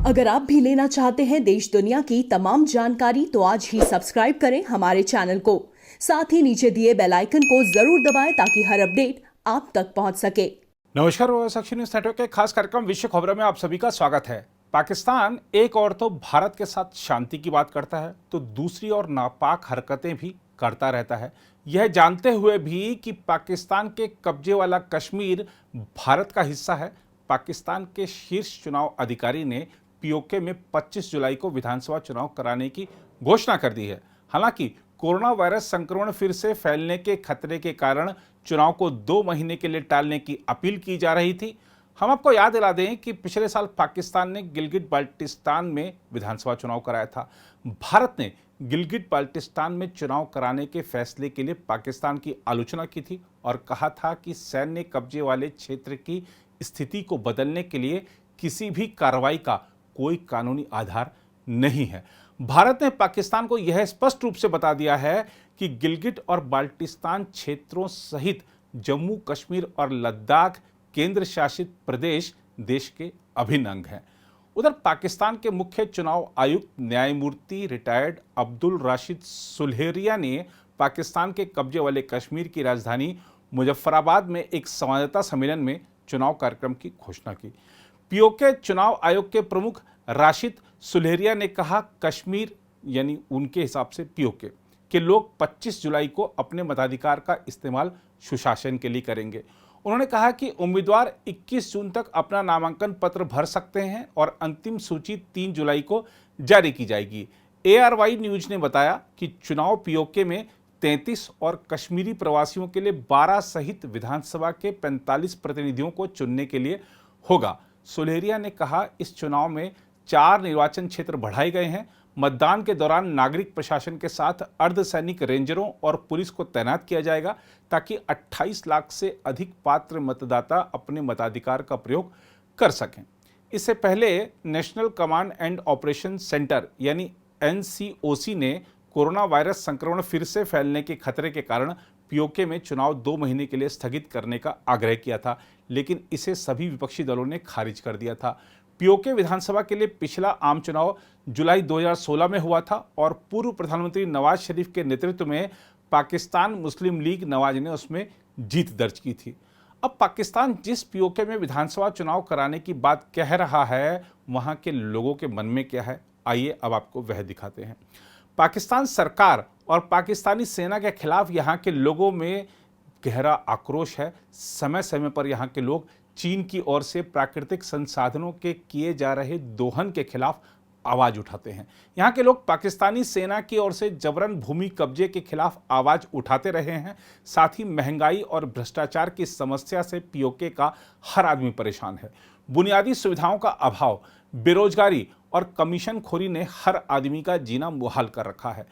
अगर आप भी लेना चाहते हैं देश दुनिया की तमाम जानकारी तो आज ही सब्सक्राइब करें हमारे चैनल को। साथ ही नीचे दिए बेल आइकन को जरूर दबाएं ताकि हर अपडेट आप तक पहुंच सके। नमस्कार, साक्षी न्यूज नेटवर्क के खास कार्यक्रम विश्व खबरों में आप सभी का स्वागत है। पाकिस्तान एक ओर तो भारत के साथ शांति की बात करता है तो दूसरी ओर नापाक हरकतें भी करता रहता है, यह जानते हुए भी कि पाकिस्तान के कब्जे वाला कश्मीर भारत का हिस्सा है। पाकिस्तान के शीर्ष चुनाव अधिकारी ने पीओके में 25 जुलाई को विधानसभा चुनाव कराने की घोषणा कर दी है। हालांकि कोरोना वायरस संक्रमण फिर से फैलने के खतरे के कारण चुनाव को 2 महीने के लिए टालने की अपील की जा रही थी। हम आपको याद दिला दें कि पिछले साल पाकिस्तान ने गिलगिट बाल्टिस्तान में विधानसभा चुनाव कराया था। भारत ने गिलगिट बाल्टिस्तान में चुनाव कराने के फैसले के लिए पाकिस्तान की आलोचना की थी और कहा था कि सैन्य कब्जे वाले क्षेत्र की स्थिति को बदलने के लिए किसी भी कार्रवाई का कोई कानूनी आधार नहीं है। भारत ने पाकिस्तान को यह स्पष्ट रूप से बता दिया है कि गिलगिट और बाल्टिस्तान क्षेत्रों सहित जम्मू कश्मीर और लद्दाख केंद्र शासित प्रदेश देश के अभिन्न अंग हैं। उधर पाकिस्तान के मुख्य चुनाव आयुक्त न्यायमूर्ति रिटायर्ड अब्दुल राशिद सुल्हेरिया ने पाकिस्तान के कब्जे वाले कश्मीर की राजधानी मुजफ्फराबाद में एक संवाददाता सम्मेलन में चुनाव कार्यक्रम की घोषणा की। पीओके चुनाव आयोग के प्रमुख राशिद सुल्हेरिया ने कहा, कश्मीर यानी उनके हिसाब से पीओके के लोग 25 जुलाई को अपने मताधिकार का इस्तेमाल सुशासन के लिए करेंगे। उन्होंने कहा कि उम्मीदवार 21 जून तक अपना नामांकन पत्र भर सकते हैं और अंतिम सूची 3 जुलाई को जारी की जाएगी। ARY न्यूज ने बताया कि चुनाव पीओके में 33 और कश्मीरी प्रवासियों के लिए 12 सहित विधानसभा के 45 प्रतिनिधियों को चुनने के लिए होगा। सुल्हेरिया ने कहा, इस चुनाव में 4 निर्वाचन क्षेत्र बढ़ाए गए हैं। मतदान के दौरान नागरिक प्रशासन के साथ अर्धसैनिक रेंजरों और पुलिस को तैनात किया जाएगा ताकि 28 लाख से अधिक पात्र मतदाता अपने मताधिकार का प्रयोग कर सकें। इससे पहले national command and operation centre यानी NCOC ने कोरोना वायरस संक्रमण फिर से फैलने के खतरे के कारण पीओके में चुनाव 2 महीने के लिए स्थगित करने का आग्रह किया था, लेकिन इसे सभी विपक्षी दलों ने खारिज कर दिया था। पीओके विधानसभा के लिए पिछला आम चुनाव जुलाई 2016 में हुआ था और पूर्व प्रधानमंत्री नवाज शरीफ के नेतृत्व में पाकिस्तान मुस्लिम लीग नवाज ने उसमें जीत दर्ज की थी। अब पाकिस्तान जिस पीओके में विधानसभा चुनाव कराने की बात कह रहा है, वहां के लोगों के मन में क्या है, आइए अब आपको वह दिखाते हैं। पाकिस्तान सरकार और पाकिस्तानी सेना के खिलाफ यहाँ के लोगों में गहरा आक्रोश है। समय समय पर यहाँ के लोग चीन की ओर से प्राकृतिक संसाधनों के किए जा रहे दोहन के खिलाफ आवाज उठाते हैं। यहाँ के लोग पाकिस्तानी सेना की ओर से जबरन भूमि कब्जे के खिलाफ आवाज उठाते रहे हैं। साथ ही महंगाई और भ्रष्टाचार की समस्या से पीओके का हर आदमी परेशान है। बुनियादी सुविधाओं का अभाव, बेरोजगारी और कमीशनखोरी ने हर आदमी का जीना मुहाल कर रखा है।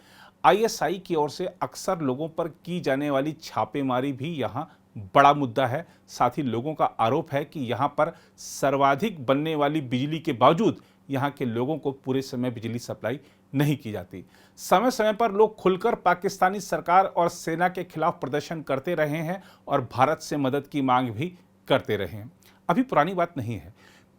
ISI की ओर से अक्सर लोगों पर की जाने वाली छापेमारी भी यहाँ बड़ा मुद्दा है। साथ ही लोगों का आरोप है कि यहाँ पर सर्वाधिक बनने वाली बिजली के बावजूद यहाँ के लोगों को पूरे समय बिजली सप्लाई नहीं की जाती। समय समय पर लोग खुलकर पाकिस्तानी सरकार और सेना के खिलाफ प्रदर्शन करते रहे हैं और भारत से मदद की मांग भी करते रहे हैं। अभी पुरानी बात नहीं है।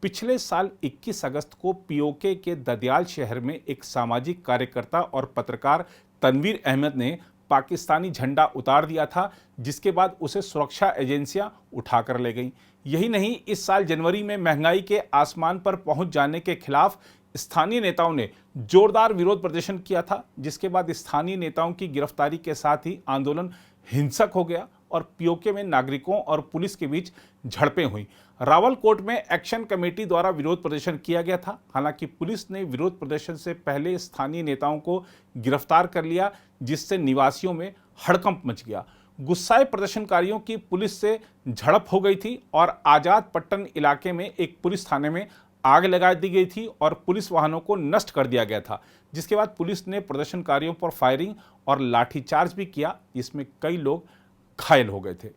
पिछले साल 21 अगस्त को पीओके के ददियाल शहर में एक सामाजिक कार्यकर्ता और पत्रकार तनवीर अहमद ने पाकिस्तानी झंडा उतार दिया था, जिसके बाद उसे सुरक्षा एजेंसियां उठाकर ले गईं। यही नहीं, इस साल जनवरी में महंगाई के आसमान पर पहुंच जाने के खिलाफ स्थानीय नेताओं ने जोरदार विरोध प्रदर्शन किया था, जिसके बाद स्थानीय नेताओं की गिरफ्तारी के साथ ही आंदोलन हिंसक हो गया और पीओके में नागरिकों और पुलिस के बीच झड़पें हुई। रावलकोट में एक्शन कमेटी द्वारा विरोध प्रदर्शन किया गया था। हालांकि पुलिस ने विरोध प्रदर्शन से पहले स्थानीय नेताओं को गिरफ्तार कर लिया, जिससे निवासियों में हड़कंप मच गया। गुस्साए प्रदर्शनकारियों की पुलिस से झड़प हो गई थी और आजाद पट्टन इलाके में एक पुलिस थाने में आग लगा दी गई थी और पुलिस वाहनों को नष्ट कर दिया गया था, जिसके बाद पुलिस ने प्रदर्शनकारियों पर फायरिंग और लाठीचार्ज भी किया, जिसमें कई लोग घायल हो गए थे।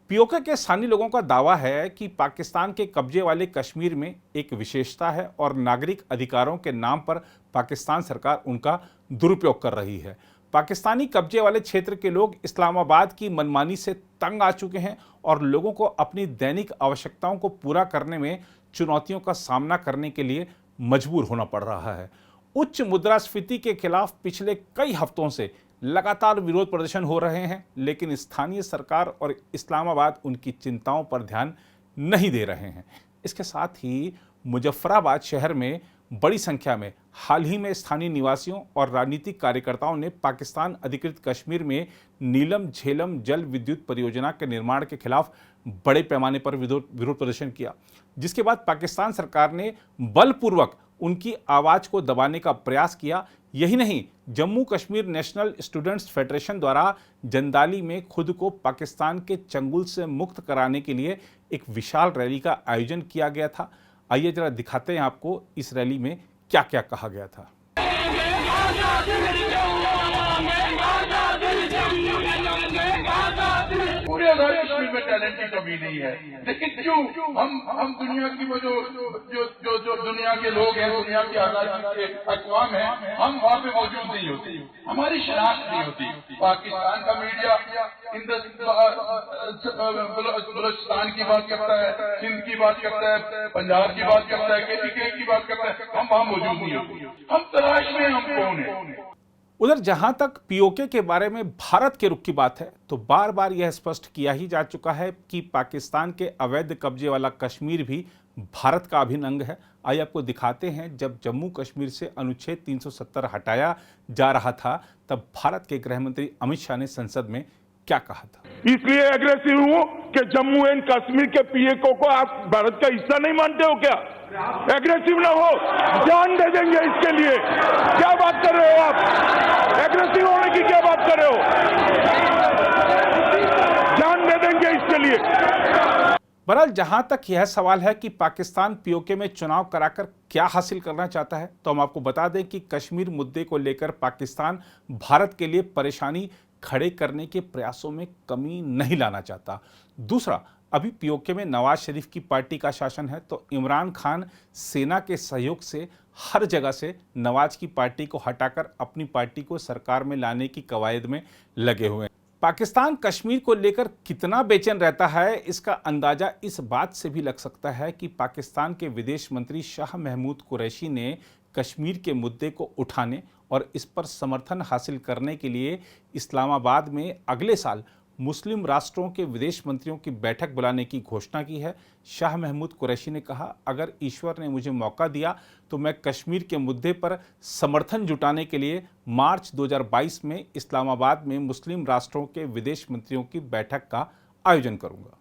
पीओके के स्थानीय लोगों का दावा है कि पाकिस्तान के कब्जे वाले कश्मीर में एक विशेषता है और नागरिक अधिकारों के नाम पर पाकिस्तान सरकार उनका दुरुपयोग कर रही है। पाकिस्तानी कब्जे वाले क्षेत्र के लोग इस्लामाबाद की मनमानी से तंग आ चुके हैं और लोगों को अपनी दैनिक आवश्यकताओं को पूरा करने में चुनौतियों का सामना करने के लिए मजबूर होना पड़ रहा है। उच्च मुद्रास्फीति के खिलाफ पिछले कई हफ्तों से लगातार विरोध प्रदर्शन हो रहे हैं, लेकिन स्थानीय सरकार और इस्लामाबाद उनकी चिंताओं पर ध्यान नहीं दे रहे हैं। इसके साथ ही मुजफ्फराबाद शहर में बड़ी संख्या में हाल ही में स्थानीय निवासियों और राजनीतिक कार्यकर्ताओं ने पाकिस्तान अधिकृत कश्मीर में नीलम झेलम जल विद्युत परियोजना के निर्माण के खिलाफ बड़े पैमाने पर विरोध प्रदर्शन किया, जिसके बाद पाकिस्तान सरकार ने बलपूर्वक उनकी आवाज को दबाने का प्रयास किया। यही नहीं, Jammu Kashmir national students federation द्वारा जंदाली में खुद को पाकिस्तान के चंगुल से मुक्त कराने के लिए एक विशाल रैली का आयोजन किया गया था। आइए जरा दिखाते हैं आपको इस रैली में क्या क्या कहा गया था। पूरे कश्मीर में टैलेंट की कमी नहीं है, लेकिन क्यों हम दुनिया की वो जो दुनिया के लोग हैं, दुनिया की आजादी के अक़वाम हैं, हम वहाँ पे मौजूद नहीं होते, हमारी शनाख्त नहीं होती। पाकिस्तान का मीडिया बलूचिस्तान की बात करता है, सिंध की बात करता है, पंजाब की बात करता है, KPK की बात करता है, हम वहाँ मौजूद नहीं होते। हम तलाश में हम कौन है। उधर जहां तक पीओके के बारे में भारत के रुख की बात है, तो बार बार यह स्पष्ट किया ही जा चुका है कि पाकिस्तान के अवैध कब्जे वाला कश्मीर भी भारत का अभिन्न अंग है। आइए आपको दिखाते हैं, जब जम्मू कश्मीर से अनुच्छेद 370 हटाया जा रहा था, तब भारत के गृह मंत्री अमित शाह ने संसद में क्या कहा था। इसलिए एग्रेसिव हूं कि जम्मू एंड कश्मीर के पीओके को आप भारत का हिस्सा नहीं मानते हो क्या? एग्रेसिव ना हो, जान दे देंगे इसके लिए। क्या बात कर रहे हो आप? एग्रेसिव होने की क्या बात कर रहे हो? जान दे देंगे इसके लिए। बहरहाल जहां तक यह सवाल है कि पाकिस्तान पीओके में चुनाव कराकर क्या हासिल करना चाहता है, तो हम आपको बता दें कि कश्मीर मुद्दे को लेकर पाकिस्तान भारत के लिए परेशानी खड़े करने के प्रयासों में कमी नहीं लाना चाहता। दूसरा, अभी पीओके में नवाज शरीफ की पार्टी का शासन है, तो इमरान खान सेना के सहयोग से हर जगह से नवाज की पार्टी को हटाकर अपनी पार्टी को सरकार में लाने की कवायद में लगे हुए हैं। पाकिस्तान कश्मीर को लेकर कितना बेचैन रहता है, इसका अंदाजा इस बात से भी लग सकता है कि पाकिस्तान के विदेश मंत्री शाह महमूद कुरैशी ने कश्मीर के मुद्दे को उठाने और इस पर समर्थन हासिल करने के लिए इस्लामाबाद में अगले साल मुस्लिम राष्ट्रों के विदेश मंत्रियों की बैठक बुलाने की घोषणा की है। शाह महमूद कुरैशी ने कहा, अगर ईश्वर ने मुझे मौका दिया तो मैं कश्मीर के मुद्दे पर समर्थन जुटाने के लिए मार्च 2022 में इस्लामाबाद में मुस्लिम राष्ट्रों के विदेश मंत्रियों की बैठक का आयोजन करूंगा।